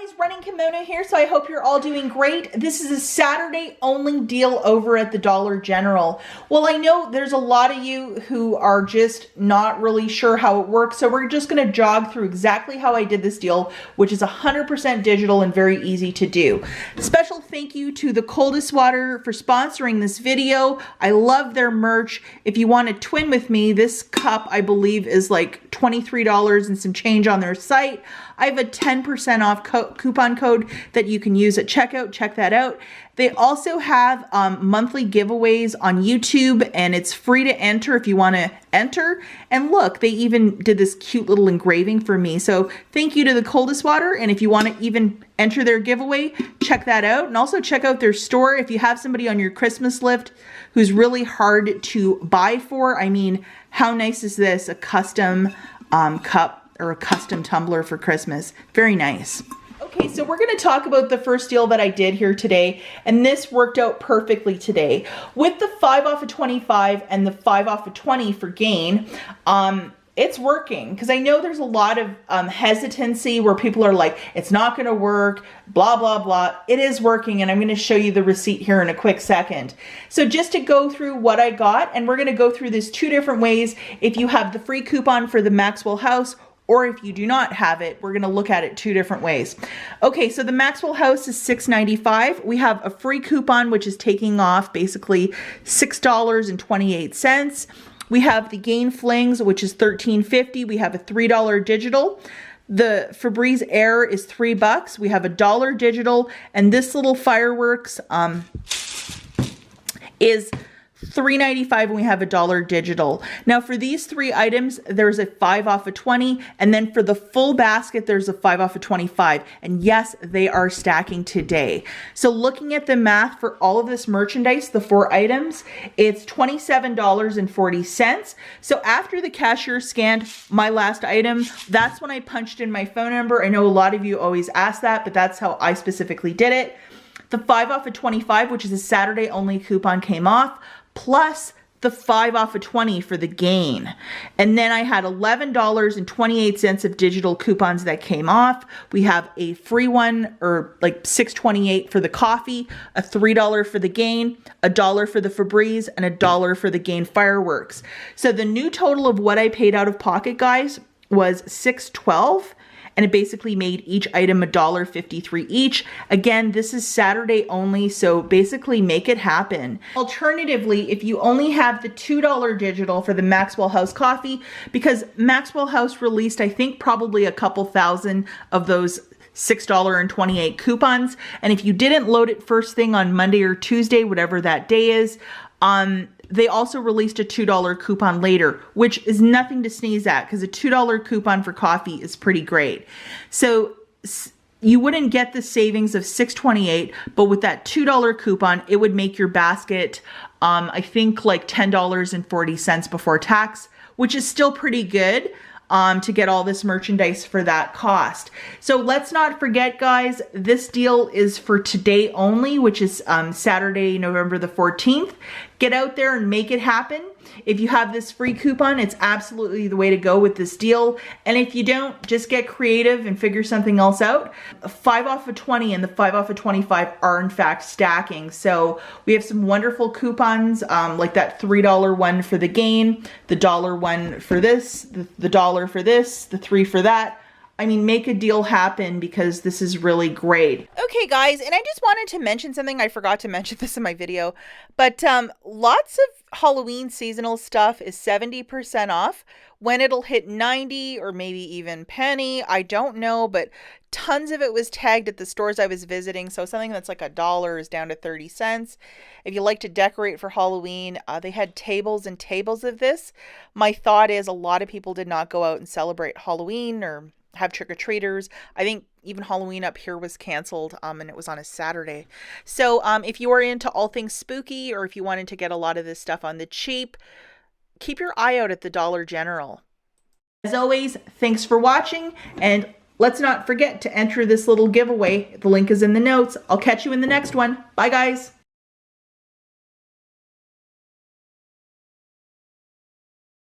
guys, Running Kimono here, so I hope you're all doing great. This is a Saturday only deal over at the Dollar General. Well, I know there's a lot of you who are just not really sure how it works, so we're just going to jog through exactly how I did this deal, which is 100% digital and very easy to do. Special thank you to the Coldest Water for sponsoring this video. I love their merch. If you want to twin with me, this cup I believe is like $23 and some change on their site. I have a 10% off coupon code that you can use at checkout. Check that out. They also have monthly giveaways on YouTube, and it's free to enter if you want to enter. And look, they even did this cute little engraving for me. So thank you to the Coldest Water. And if you want to even enter their giveaway, check that out. And also check out their store. If you have somebody on your Christmas list who's really hard to buy for, I mean, how nice is this? A custom cup or a custom tumbler for Christmas. Very nice. Okay, so we're going to talk about the first deal that I did here today, and this worked out perfectly today. With the 5 off of 25 and the 5 off of 20 for gain, it's working, because I know there's a lot of hesitancy where people are like, it's not going to work, blah, blah, blah. It is working, and I'm going to show you the receipt here in a quick second. So just to go through what I got, and we're going to go through this two different ways. If you have the free coupon for the Maxwell House, or if you do not have it, we're going to look at it two different ways. Okay, so the Maxwell House is $6.95. We have a free coupon, which is taking off basically $6.28. We have the Gain Flings, which is $13.50. We have a $3 digital. The Febreze Air is $3. We have a $1 digital, and this little fireworks is $3.95, and we have a $1 digital. Now for these three items, there's a 5 off of 20, and then for the full basket, there's a 5 off of 25. And yes, they are stacking today. So looking at the math for all of this merchandise, the 4 items, it's $27.40. So after the cashier scanned my last item, that's when I punched in my phone number. I know a lot of you always ask that, but that's how I specifically did it. The 5 off of 25, which is a Saturday only coupon, came off, plus the 5 off of 20 for the gain. And then I had $11.28 of digital coupons that came off. We have a free one, or like $6.28 for the coffee, a $3 for the gain, a $1 for the Febreze, and a $1 for the gain fireworks. So the new total of what I paid out of pocket, guys, was $6.12. And it basically made each item $1.53 each. Again, this is Saturday only, so basically make it happen. Alternatively, if you only have the $2 digital for the Maxwell House coffee, because Maxwell House released, I think, probably a couple thousand of those $6.28 coupons. And if you didn't load it first thing on Monday or Tuesday, whatever that day is, they also released a $2 coupon later, which is nothing to sneeze at, because a $2 coupon for coffee is pretty great. So you wouldn't get the savings of $6.28, but with that $2 coupon, it would make your basket, I think, like $10.40 before tax, which is still pretty good. To get all this merchandise for that cost. So let's not forget, guys, this deal is for today only, which is Saturday, November the 14th. Get out there and make it happen. If you have this free coupon, it's absolutely the way to go with this deal. And if you don't, just get creative and figure something else out. 5 off of 20 and the 5 off of 25 are in fact stacking. So we have some wonderful coupons, like that $3 one for the gain, the $1 one for this, the $1 for this, the 3 for that. I mean, make a deal happen, because this is really great. Okay, guys, and I just wanted to mention something. I forgot to mention this in my video, but lots of Halloween seasonal stuff is 70% off. When it'll hit 90 or maybe even penny, I don't know, but tons of it was tagged at the stores I was visiting. So something that's like $1 is down to 30 cents. If you like to decorate for Halloween, they had tables and tables of this. My thought is a lot of people did not go out and celebrate Halloween or have trick-or-treaters. I think even Halloween up here was canceled, and it was on a Saturday. So if you are into all things spooky, or if you wanted to get a lot of this stuff on the cheap, keep your eye out at the Dollar General. As always, thanks for watching, and let's not forget to enter this little giveaway. The link is in the notes. I'll catch you in the next one. Bye, guys.